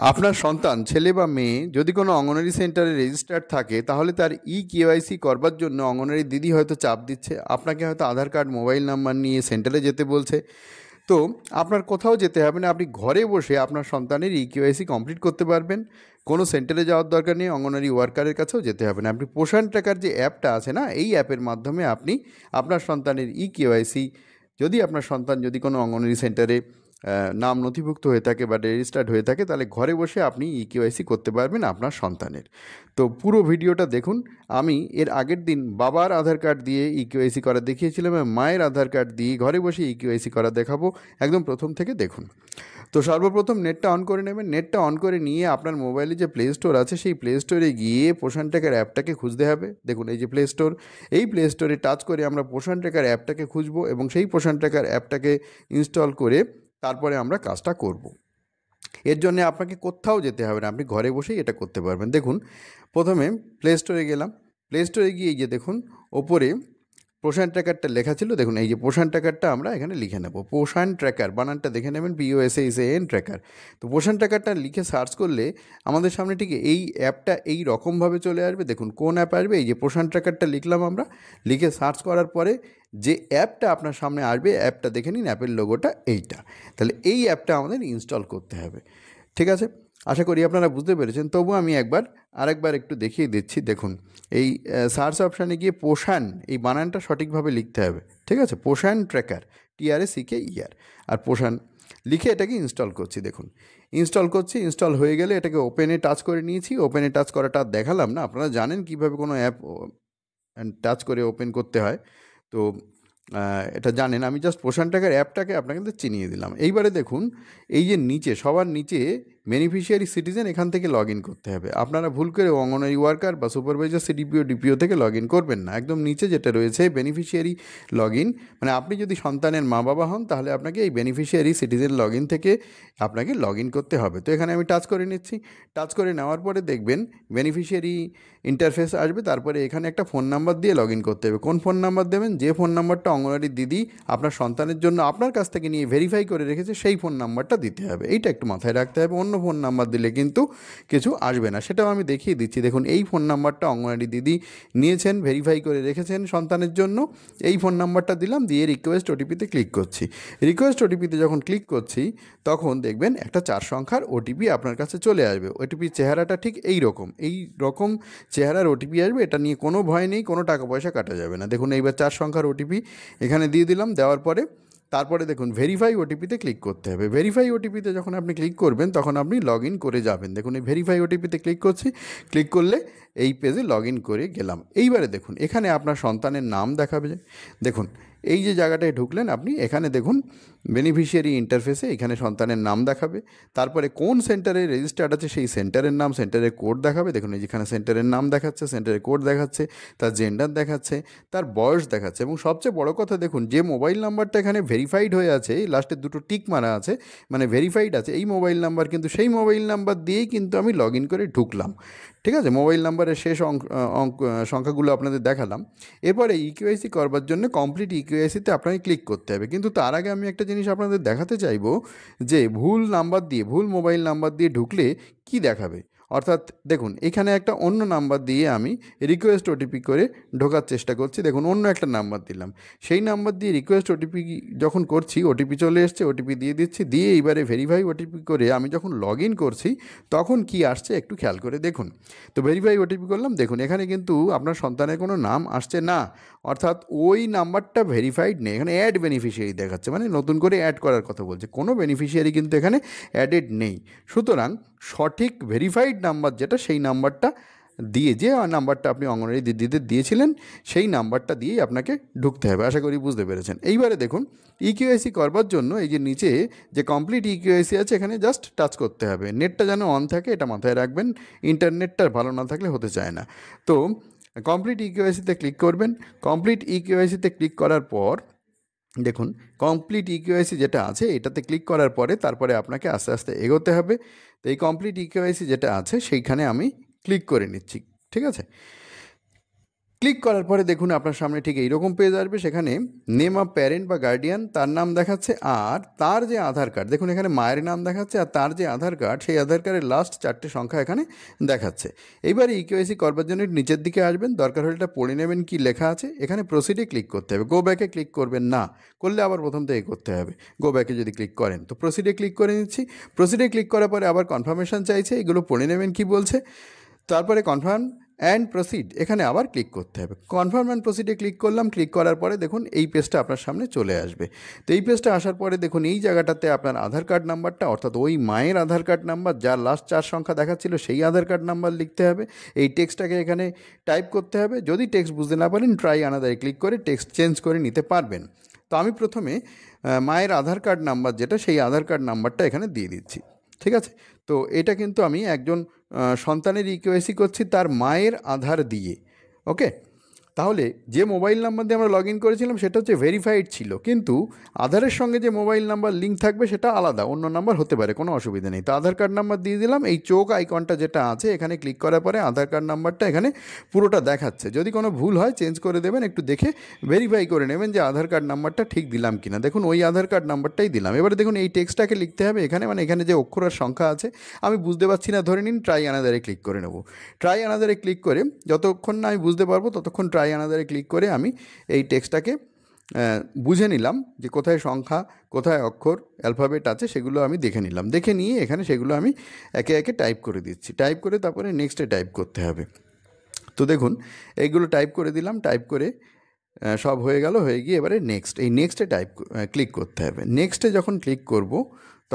আপনার সন্তান ছেলে বা মেয়ে যদি কোনো অঙ্গনওয়াড়ি সেন্টারে রেজিস্টার্ড থাকে তাহলে তার কেওয়াইসি করবার জন্য অঙ্গনওয়াড়ি দিদি হয়তো চাপ দিচ্ছে, আপনাকে হয়তো আধার কার্ড মোবাইল নাম্বার নিয়ে সেন্টারে যেতে বলছে। তো আপনার কোথাও যেতে হবে না, আপনি ঘরে বসে আপনার সন্তানের কেওয়াইসি কমপ্লিট করতে পারবেন। কোনো সেন্টারে যাওয়ার দরকার নেই, অঙ্গনওয়াড়ি ওয়ার্কারের কাছেও যেতে হবে না। আপনি পোষণ ট্র্যাকার যে অ্যাপটা আছে না, এই অ্যাপের মাধ্যমে আপনি আপনার সন্তানের কেওয়াইসি, যদি আপনার সন্তান যদি কোনো অঙ্গনওয়াড়ি সেন্টারে নাম নথিভুক্ত হয়ে থাকে বা রেজিস্টার্ড হয়ে থাকে, তাহলে ঘরে বসে আপনি কেওয়াইসি করতে পারবেন আপনার সন্তানের। তো পুরো ভিডিওটা দেখুন। আমি এর আগের দিন বাবার আধার কার্ড দিয়ে কেওয়াইসি করা দেখিয়েছিলাম এবং মায়ের আধার কার্ড দিয়ে ঘরে বসে কেওয়াইসি করা দেখাবো। একদম প্রথম থেকে দেখুন। তো সর্বপ্রথম নেটটা অন করে নেবেন। নেটটা অন করে নিয়ে আপনার মোবাইলে যে প্লে স্টোর আছে সেই প্লে স্টোরে গিয়ে পোষণ ট্র্যাকার অ্যাপটাকে খুঁজতে হবে। দেখুন এই যে প্লে স্টোর, এই প্লে স্টোরে টাচ করে আমরা পোষণ ট্র্যাকার অ্যাপটাকে খুঁজবো এবং সেই পোষণ ট্র্যাকার অ্যাপটাকে ইনস্টল করে তারপরে আমরা কাজটা করব। এর জন্য আপনাকে কোথাও যেতে হবে না, আপনি ঘরে বসেই এটা করতে পারবেন। দেখুন প্রথমে প্লে স্টোরে গেলাম। প্লে স্টোরে গিয়ে এই যে দেখুন ওপরে পোষণ ট্র্যাকারটা লেখা ছিল, দেখুন এই যে পোষণ ট্র্যাকারটা আমরা এখানে লিখে নেব। পোষণ ট্র্যাকার বানানটা দেখে নেবেন, POSHAN ট্র্যাকার। তো পোষণ ট্র্যাকারটা লিখে সার্চ করলে আমাদের সামনে ঠিক এই অ্যাপটা এই রকমভাবে চলে আসবে। দেখুন কোন অ্যাপ আসবে, এই যে পোষণ ট্র্যাকারটা লিখলাম আমরা, লিখে সার্চ করার পরে যে অ্যাপটা আপনার সামনে আসবে, অ্যাপটা দেখে নিন, অ্যাপের লোগোটা এইটা। তাহলে এই অ্যাপটা আমাদের ইনস্টল করতে হবে। ঠিক আছে, আশা করি আপনারা বুঝতে পেরেছেন। তবু আমি আরেকবার একটু দেখিয়ে দিচ্ছি। দেখুন এই সার্চ অপশানে গিয়ে পোষণ, এই বানানটা সঠিকভাবে লিখতে হবে। ঠিক আছে, পোষণ ট্র্যাকার, TRACKER, আর পোষণ লিখে এটাকে ইনস্টল করছি। দেখুন ইনস্টল করছি, ইনস্টল হয়ে গেলে এটাকে ওপেনে টাচ করে নিয়েছি। ওপেনে টাচ করাটা আর দেখালাম না, আপনারা জানেন কীভাবে কোনো অ্যাপ টাচ করে ওপেন করতে হয়। তো এটা জানেন, আমি জাস্ট পোষণ ট্র্যাকার অ্যাপটাকে আপনাকে চিনিয়ে দিলাম। এইবারে দেখুন এই যে নিচে সবার নিচে বেনিফিশিয়ারি সিটিজেন, এখান থেকে লগ ইন করতে হবে। আপনারা ভুল করে অঙ্গনওয়াড়ি ওয়ার্কার বা সুপারভাইজার, CDPO, DPO থেকে লগ ইন করবেন না। একদম নিচে যেটা রয়েছে বেনিফিশিয়ারি লগ ইন, মানে আপনি যদি সন্তানের মা বাবা হন তাহলে আপনাকে এই বেনিফিশিয়ারি সিটিজেন লগ ইন থেকে আপনাকে লগ ইন করতে হবে। তো এখানে আমি টাচ করে নিচ্ছি। টাচ করে নেওয়ার পরে দেখবেন বেনিফিশিয়ারি ইন্টারফেস আসবে। তারপরে এখানে একটা ফোন নাম্বার দিয়ে লগ ইন করতে হবে। কোন ফোন নাম্বার দেবেন? যে ফোন নাম্বারটা অঙ্গনওয়াড়ি দিদি আপনার সন্তানের জন্য আপনার কাছ থেকে নিয়ে ভেরিফাই করে রেখেছে সেই ফোন নাম্বারটা দিতে হবে। এইটা একটু মাথায় রাখতে হবে। অন্য ফোন নাম্বার দিলে কিন্তু কিছু আসবে না, সেটাও আমি দেখিয়ে দিচ্ছি। দেখুন এই ফোন নাম্বারটা অঙ্গনওয়াড়ি দিদি নিয়েছেন, ভেরিফাই করে রেখেছেন সন্তানের জন্য। এই ফোন নাম্বারটা দিলাম, দিয়ে রিকোয়েস্ট OTPতে ক্লিক করছি। রিকোয়েস্ট OTPতে যখন ক্লিক করছি তখন দেখবেন একটা 4 সংখ্যার OTP আপনার কাছে চলে আসবে। OTPর চেহারাটা ঠিক এই রকম চেহারার OTP আসবে। এটা নিয়ে কোনো ভয় নেই, কোনো টাকা পয়সা কাটা যাবে না। দেখুন এইবার 4 সংখ্যার OTP এখানে দিয়ে দিলাম। দেওয়ার পরে তারপরে দেখুন ভেরিফাই OTPতে ক্লিক করতে হবে। ভেরিফাই OTPতে যখন আপনি ক্লিক করবেন তখন আপনি লগ ইন করে যাবেন। দেখুন এই ভেরিফাই OTPতে ক্লিক করছি, ক্লিক করলে এই পেজে লগ ইন করে গেলাম। এইবারে দেখুন এখানে আপনার সন্তানের নাম দেখাবে। দেখুন এই যে জায়গাটায় ঢুকলেন আপনি, এখানে দেখুন বেনিফিশিয়ারি ইন্টারফেসে এখানে সন্তানের নাম দেখাবে। তারপরে কোন সেন্টারে রেজিস্টার্ড আছে সেই সেন্টারের নাম, সেন্টারের কোড দেখাবে। দেখুন এই যেখানে সেন্টারের নাম দেখাচ্ছে, সেন্টারের কোড দেখাচ্ছে, তার জেন্ডার দেখাচ্ছে, তার বয়স দেখাচ্ছে, এবং সবচেয়ে বড় কথা দেখুন যে মোবাইল নাম্বারটা এখানে ভেরিফাইড হয়ে আছে, লাস্টে দুটো টিক মারা আছে, মানে ভেরিফাইড আছে, এই মোবাইল নাম্বার কিন্তু সেই মোবাইল নাম্বার দিয়েই কিন্তু আমি লগ ইন করে ঢুকলাম। ঠিক আছে, মোবাইল নাম্বারের শেষ সংখ্যাগুলো আপনাদের দেখালাম। এরপরে ইকেওয়াইসি করবার জন্য কমপ্লিট ইকেওয়াইসিতে আপনাকে ক্লিক করতে হবে। কিন্তু তার আগে আমি একটা জিনিস আপনাদের দেখাতে চাইবো যে ভুল মোবাইল নাম্বার দিয়ে ঢুকলে কি দেখাবে। অর্থাৎ দেখুন এখানে একটা অন্য নাম্বার দিয়ে আমি রিকোয়েস্ট OTP করে ঢোকার চেষ্টা করছি। দেখুন অন্য একটা নাম্বার দিলাম, সেই নাম্বার দিয়ে রিকোয়েস্ট OTP যখন করছি OTP চলে এসছে, OTP দিয়ে দিচ্ছি। দিয়ে এইবারে ভেরিফাই OTP করে আমি যখন লগ ইন করছি তখন কি আসছে একটু খেয়াল করে দেখুন। তো ভেরিফাই OTP করলাম, দেখুন এখানে কিন্তু আপনার সন্তানের কোনো নাম আসছে না, অর্থাৎ ওই নাম্বারটা ভেরিফাইড নেই। এখানে অ্যাড বেনিফিশিয়ারি দেখাচ্ছে, মানে নতুন করে অ্যাড করার কথা বলছে। কোনো বেনিফিশিয়ারি কিন্তু এখানে অ্যাডেড নেই। সুতরাং সঠিক ভেরিফাইড নাম্বার যেটা, সেই নাম্বারটা দিয়ে, যে নাম্বারটা আপনি অঙ্গনওয়াড়ি দিদিদের দিয়েছিলেন সেই নাম্বারটা দিয়েই আপনাকে ঢুকতে হবে। আশা করি বুঝতে পেরেছেন। এইবারে দেখুন ইকেওয়াইসি করবার জন্য এই যে নিচে যে কমপ্লিট ইকেওয়াইসি আছে এখানে জাস্ট টাচ করতে হবে। নেটটা যেন অন থাকে এটা মাথায় রাখবেন, ইন্টারনেটটা ভালো না থাকলে হতে চায় না। তো কমপ্লিট ইকেওয়াইসিতে ক্লিক করবেন। কমপ্লিট ইকেওয়াইসিতে ক্লিক করার পর দেখুন কমপ্লিট ইকেওয়াইসি যেটা আছে এটাতে ক্লিক করার পরে তারপরে আপনাকে আস্তে আস্তে এগোতে হবে। তো এই কমপ্লিট ইকেওয়াইসি যেটা আছে সেইখানে আমি ক্লিক করে নিচ্ছি। ঠিক আছে, ক্লিক করার পরে দেখুন আপনার সামনে ঠিক এইরকম পেজ আসবে, সেখানে নেম অফ প্যারেন্ট বা গার্ডিয়ান তার নাম দেখাচ্ছে, আর তার যে আধার কার্ড, দেখুন এখানে মায়ের নাম দেখাচ্ছে, আর তার যে আধার কার্ড সেই আধার কার্ডের লাস্ট 4টে সংখ্যা এখানে দেখাচ্ছে। এইবারে ইকেওয়াইসি করবার জন্য নিচের দিকে আসবেন, দরকার হলে এটা পড়ে নেবেন কি লেখা আছে। এখানে প্রসিডে ক্লিক করতে হবে, গো ব্যাকে ক্লিক করবেন না, করলে আবার প্রথম থেকে করতে হবে। গো ব্যাকে যদি ক্লিক করেন তো প্রসিডে ক্লিক করে নিচ্ছি। প্রসিডে ক্লিক করার পরে আবার কনফার্মেশন চাইছে, এগুলো পড়ে নেবেন কি বলছে। তারপরে কনফার্ম অ্যান্ড প্রসিড এখানে আবার ক্লিক করতে হবে। কনফার্ম অ্যান্ড প্রসিডে ক্লিক করলাম, ক্লিক করার পরে দেখুন এই পেজটা আপনার সামনে চলে আসবে। তো এই পেজটা আসার পরে দেখুন এই জায়গাটাতে আপনার আধার কার্ড নাম্বারটা, অর্থাৎ ওই মায়ের আধার কার্ড নাম্বার যার লাস্ট 4 সংখ্যা দেখাচ্ছিল সেই আধার কার্ড নাম্বার লিখতে হবে। এই টেক্সটটাকে এখানে টাইপ করতে হবে। যদি টেক্সট বুঝতে না পারেন ট্রাই আনাদারে ক্লিক করে টেক্সট চেঞ্জ করে নিতে পারবেন। তো আমি প্রথমে মায়ের আধার কার্ড নাম্বার যেটা, সেই আধার কার্ড নাম্বারটা এখানে দিয়ে দিচ্ছি। ঠিক আছে, তো এটা কিন্তু আমি একজন সন্তানের ইকেওয়াইসি করছি তার মায়ের আধার দিয়ে। ওকে, তাহলে যে মোবাইল নাম্বার দিয়ে আমরা লগ ইন করেছিলাম সেটা হচ্ছে ভেরিফাইড ছিল, কিন্তু আধারের সঙ্গে যে মোবাইল নাম্বার লিঙ্ক থাকবে সেটা আলাদা, অন্য নাম্বার হতে পারে, কোনো অসুবিধা নেই। তো আধার কার্ড নাম্বার দিয়ে দিলাম। এই চোখ আইকনটা যেটা আছে এখানে ক্লিক করার পরে আধার কার্ড নাম্বারটা এখানে পুরোটা দেখাচ্ছে। যদি কোনো ভুল হয় চেঞ্জ করে দেবেন, একটু দেখে ভেরিফাই করে নেবেন যে আধার কার্ড নাম্বারটা ঠিক দিলাম কিনা। দেখুন ওই আধার কার্ড নাম্বারটাই দিলাম। এবারে দেখুন এই টেক্সটটাকে লিখতে হবে এখানে, মানে এখানে যে অক্ষর আর সংখ্যা আছে আমি বুঝতে পারছি না, ধরে নিন ট্রাই আনাদারে ক্লিক করে নেব। ট্রাই আনাদারে ক্লিক করে যতক্ষণ না আমি বুঝতে পারবো ততক্ষণ ট্রাই আনাদারে ক্লিক করে আমি এই টেক্সটটাকে বুঝে নিলাম যে কোথায় সংখ্যা কোথায় অক্ষর অ্যালফাবেট আছে সেগুলো আমি দেখে নিলাম। দেখে নিয়ে এখানে সেগুলো আমি একে একে টাইপ করে দিচ্ছি। টাইপ করে তারপরে নেক্সটে টাইপ করতে হবে। তো দেখুন এইগুলো টাইপ করে দিলাম, টাইপ করে সব হয়ে গেল, হয়ে গিয়ে এবারে নেক্সট, এই নেক্সটে ক্লিক করতে হবে। নেক্সটে যখন ক্লিক করব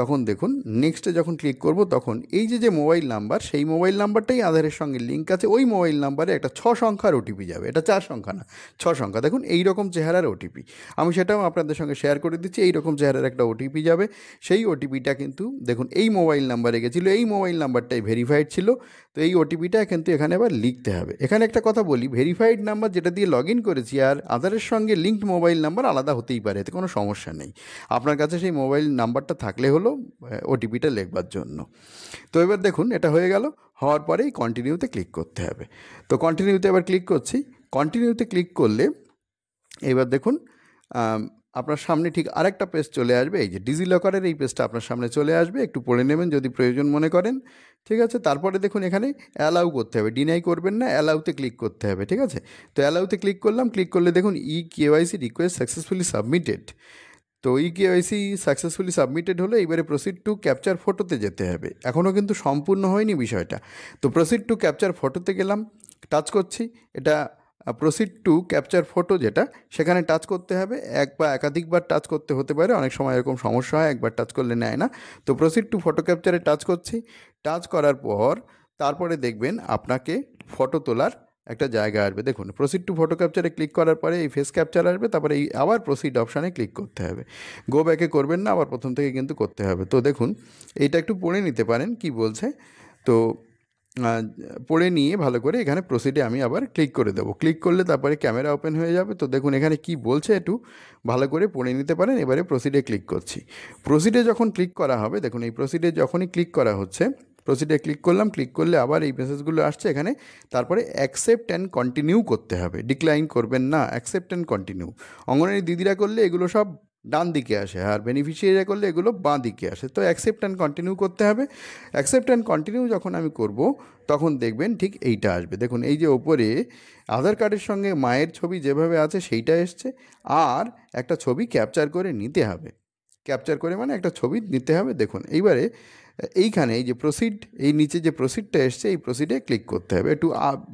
তখন দেখুন, নেক্সটে যখন ক্লিক করব তখন এই যে মোবাইল নাম্বার, সেই মোবাইল নাম্বারটাই আধারের সঙ্গে লিঙ্ক আছে, ওই মোবাইল নাম্বারে একটা 6 সংখ্যার ওটিপি যাবে। এটা 4 সংখ্যা না, 6 সংখ্যা। দেখুন এই রকম চেহারার ওটিপি, আমি সেটাও আপনাদের সঙ্গে শেয়ার করে দিচ্ছি। এই রকম চেহারার একটা ওটিপি যাবে। সেই ওটিপিটা কিন্তু দেখুন এই মোবাইল নাম্বারে গেছিলো, এই মোবাইল নাম্বারটাই ভেরিফাইড ছিল। তো এই ওটিপিটা কিন্তু এখানে আবার লিখতে হবে। এখানে একটা কথা বলি, ভেরিফাইড নাম্বার যেটা দিয়ে লগ ইন করেছি আর আধারের সঙ্গে লিঙ্কড মোবাইল নাম্বার আলাদা হতেই পারে, এতে কোনো সমস্যা নেই। আপনার কাছে সেই মোবাইল নাম্বারটা থাকলে হলো ওটিপিটা লিখবার জন্য। তো এবার দেখুন এটা হয়ে গেল, হওয়ার পরেই কন্টিনিউতে ক্লিক করতে হবে। তো কন্টিনিউতে এবার ক্লিক করছি। কন্টিনিউতে ক্লিক করলে এবার দেখুন আপনার সামনে ঠিক আরেকটা পেজ চলে আসবে। এই যে ডিজিলকারের এই পেজটা আপনার সামনে চলে আসবে, একটু পড়ে নেবেন যদি প্রয়োজন মনে করেন। ঠিক আছে, তারপরে দেখুন এখানে অ্যালাউ করতে হবে, ডিনাই করবেন না, অ্যালাউতে ক্লিক করতে হবে। ঠিক আছে, তো অ্যালাউতে ক্লিক করলাম। ক্লিক করলে দেখুন কেওয়াইসি রিকোয়েস্ট সাকসেসফুলি সাবমিটেড। তো কেওয়াইসি সাকসেসফুলি সাবমিটেড হলে এবারে প্রসিড টু ক্যাপচার ফটোতে যেতে হবে। এখনও কিন্তু সম্পূর্ণ হয়নি বিষয়টা। তো প্রসিড টু ক্যাপচার ফটোতে গেলাম, টাচ করছি। এটা প্রসিড টু ক্যাপচার ফটো যেটা, সেখানে টাচ করতে হবে। এক বা একাধিকবার টাচ করতে হতে পারে, অনেক সময় এরকম সমস্যা হয়, একবার টাচ করলে নেয় না। তো প্রসিড টু ফটো ক্যাপচারে টাচ করছি। টাচ করার পর তারপরে দেখবেন আপনাকে ফটো তোলার একটা জায়গা আসবে। দেখুন প্রসিড টু ফটো ক্যাপচারে ক্লিক করার পরে এই ফেস ক্যাপচার আসবে, তারপরে এই আবার প্রসিড অপশানে ক্লিক করতে হবে। গো ব্যাকে করবেন না, আবার প্রথম থেকে কিন্তু করতে হবে। তো দেখুন এইটা একটু পড়ে নিতে পারেন কি বলছে। তো পড়ে নিয়ে ভালো করে এখানে প্রসিডে আমি আবার ক্লিক করে দেবো। ক্লিক করলে তারপরে ক্যামেরা ওপেন হয়ে যাবে। তো দেখুন এখানে কি বলছে একটু ভালো করে পড়ে নিতে পারেন। এবারে প্রসিডে ক্লিক করছি। প্রসিডে যখন ক্লিক করা হবে, দেখুন এই প্রসিডে যখনই ক্লিক করা হচ্ছে, প্রসিডে ক্লিক করলাম। ক্লিক করলে আবার এই মেসেজগুলো আসছে এখানে। তারপরে অ্যাকসেপ্ট অ্যান্ড কন্টিনিউ করতে হবে, ডিক্লাইন করবেন না, অ্যাকসেপ্ট অ্যান্ড কন্টিনিউ। অঙ্গনওয়াড়ি দিদিরা করলে এগুলো সব ডান দিকে আসে, আর বেনিফিশিয়ারিরা করলে এগুলো বাঁ দিকে আসে। তো অ্যাকসেপ্ট অ্যান্ড কন্টিনিউ করতে হবে। অ্যাকসেপ্ট অ্যান্ড কন্টিনিউ যখন আমি করব তখন দেখবেন ঠিক এইটা আসবে। দেখুন এই যে ওপরে আধার কার্ডের সঙ্গে মায়ের ছবি যেভাবে আছে সেইটা এসছে, আর একটা ছবি ক্যাপচার করে নিতে হবে। ক্যাপচার করে মানে একটা ছবি নিতে হবে। দেখুন এইবারে এইখানে এই যে প্রসিড, এই নিচে যে প্রসিডটা এসছে এই প্রসিডে ক্লিক করতে হবে। একটু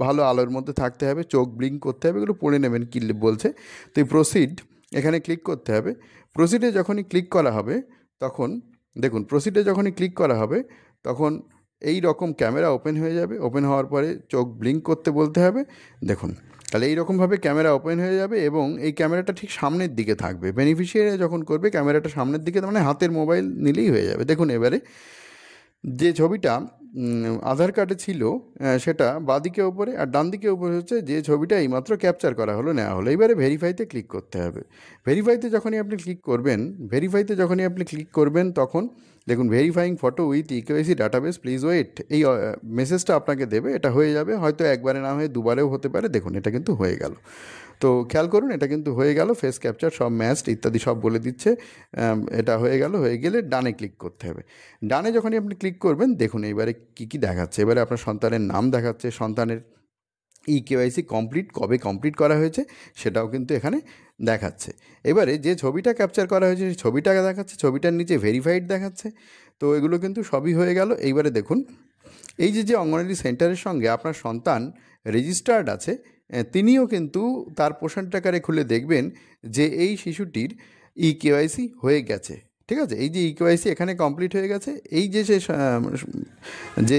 ভালো আলোর মধ্যে থাকতে হবে, চোখ ব্লিঙ্ক করতে হবে, এগুলো পড়ে নেবেন কী বলছে। তো এই প্রসিড এখানে ক্লিক করতে হবে। প্রসিডে যখনই ক্লিক করা হবে তখন দেখুন, প্রসিডে যখনই ক্লিক করা হবে তখন এই রকম ক্যামেরা ওপেন হয়ে যাবে। ওপেন হওয়ার পরে চোখ ব্লিঙ্ক করতে বলতে হবে। দেখুন তাহলে এইরকমভাবে ক্যামেরা ওপেন হয়ে যাবে এবং এই ক্যামেরাটা ঠিক সামনের দিকে থাকবে। বেনিফিশিয়ারি যখন করবে ক্যামেরাটা সামনের দিকে, মানে হাতের মোবাইল নিলেই হয়ে যাবে। দেখুন এবারে যে ছবিটা আধার কার্ডে ছিল সেটা বাঁদিকে ওপরে, আর ডান দিকে ওপরে হচ্ছে যে ছবিটা এইমাত্র ক্যাপচার করা হলো, নেওয়া হলো। এবারে ভেরিফাইতে ক্লিক করতে হবে। ভেরিফাইতে যখনই আপনি ক্লিক করবেন তখন দেখুন verifying photo with eKYC database please wait, এই মেসেজটা আপনাকে দেবে। এটা হয়ে যাবে, হয়তো একবারে না হয়ে দুবারেও হতে পারে। দেখুন এটা কিন্তু হয়ে গেল। তো খেয়াল করুন এটা কিন্তু হয়ে গেল, ফেস ক্যাপচার সব ম্যাচড ইত্যাদি সব বলে দিচ্ছে। এটা হয়ে গেল, হয়ে গেলে ডানে ক্লিক করতে হবে। ডানে যখনই আপনি ক্লিক করবেন দেখুন এবারে কী কী দেখাচ্ছে। এবারে আপনার সন্তানের নাম দেখাচ্ছে, সন্তানের কেওয়াইসি কমপ্লিট কবে কমপ্লিট করা হয়েছে সেটাও কিন্তু এখানে দেখাচ্ছে। এবারে যে ছবিটা ক্যাপচার করা হয়েছে সেই ছবিটা দেখাচ্ছে, ছবিটার নিচে ভেরিফাইড দেখাচ্ছে। তো এগুলো কিন্তু সবই হয়ে গেল। এইবারে দেখুন এই যে অঙ্গনওয়াড়ি সেন্টারের সঙ্গে আপনার সন্তান রেজিস্টার্ড আছে, তিনিও কিন্তু তার পোষণ ট্র্যাকারে খুলে দেখবেন যে এই শিশুটির কেওয়াইসি হয়ে গেছে। ঠিক আছে, এই যে কেওয়াইসি এখানে কমপ্লিট হয়ে গেছে। এই যে যে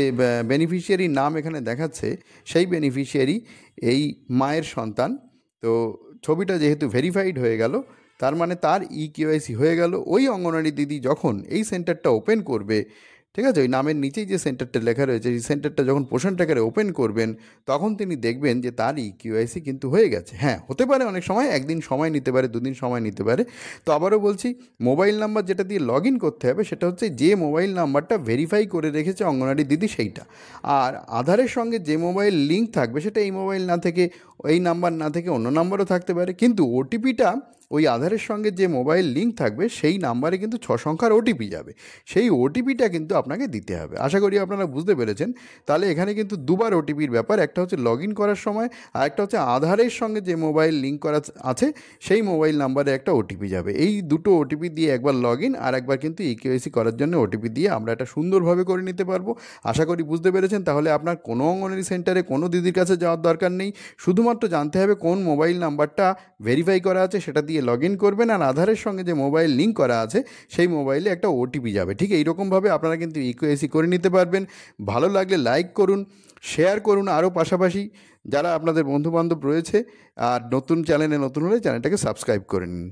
বেনিফিশিয়ারির নাম এখানে দেখাচ্ছে সেই বেনিফিশিয়ারি এই মায়ের সন্তান। তো ছবিটা যেহেতু ভেরিফাইড হয়ে গেল, তার মানে তার কেওয়াইসি হয়ে গেল। ওই অঙ্গনওয়াড়ি দিদি যখন এই সেন্টারটা ওপেন করবে, ঠিক আছে, ওই নামের নিচেই যে সেন্টারটা লেখা রয়েছে সেই সেন্টারটা যখন পোষণ ট্র্যাকারে ওপেন করবেন তখন তিনি দেখবেন যে তার কেওয়াইসি কিন্তু হয়ে গেছে। হ্যাঁ, হতে পারে অনেক সময় একদিন সময় নিতে পারে, দুদিন সময় নিতে পারে। তো আবারও বলছি, মোবাইল নাম্বার যেটা দিয়ে লগ ইন করতে হবে সেটা হচ্ছে যে মোবাইল নাম্বারটা ভেরিফাই করে রেখেছে অঙ্গনওয়াড়ি দিদি সেইটা। আর আধারের সঙ্গে যে মোবাইল লিঙ্ক থাকবে সেটা এই মোবাইল না থেকে, এই নাম্বার না থেকে অন্য নাম্বারও থাকতে পারে, কিন্তু ওটিপিটা ওই আধারের সঙ্গে যে মোবাইল লিঙ্ক থাকবে সেই নাম্বারে কিন্তু 6 সংখ্যার ওটিপি যাবে। সেই ওটিপিটা কিন্তু আপনাকে দিতে হবে। আশা করি আপনারা বুঝতে পেরেছেন। তাহলে এখানে কিন্তু দুবার ওটিপির ব্যাপার, একটা হচ্ছে লগ ইন করার সময়, আর একটা হচ্ছে আধারের সঙ্গে যে মোবাইল লিঙ্ক করা আছে সেই মোবাইল নাম্বারে একটা ওটিপি যাবে। এই দুটো ওটিপি দিয়ে একবার লগ ইন আর একবার কিন্তু কেওয়াইসি করার জন্য ওটিপি দিয়ে আমরা এটা সুন্দরভাবে করে নিতে পারবো। আশা করি বুঝতে পেরেছেন। তাহলে আপনার কোনো অঙ্গনওয়াড়ি সেন্টারে কোনো দিদির কাছে যাওয়ার দরকার নেই, শুধুমাত্র জানতে হবে কোন মোবাইল নাম্বারটা ভেরিফাই করা আছে সেটা দিয়ে লগ ইন করবেন, আর আধারের সঙ্গে যে মোবাইল লিঙ্ক করা আছে সেই মোবাইলে একটা ওটিপি যাবে। ঠিক এইরকমভাবে আপনারা কিন্তু কেওয়াইসি করে নিতে পারবেন। ভালো লাগলে লাইক করুন, শেয়ার করুন, আরও পাশাপাশি যারা আপনাদের বন্ধুবান্ধব রয়েছে, আর নতুন চ্যানেলে নতুন হলে চ্যানেলটাকে সাবস্ক্রাইব করে নিন।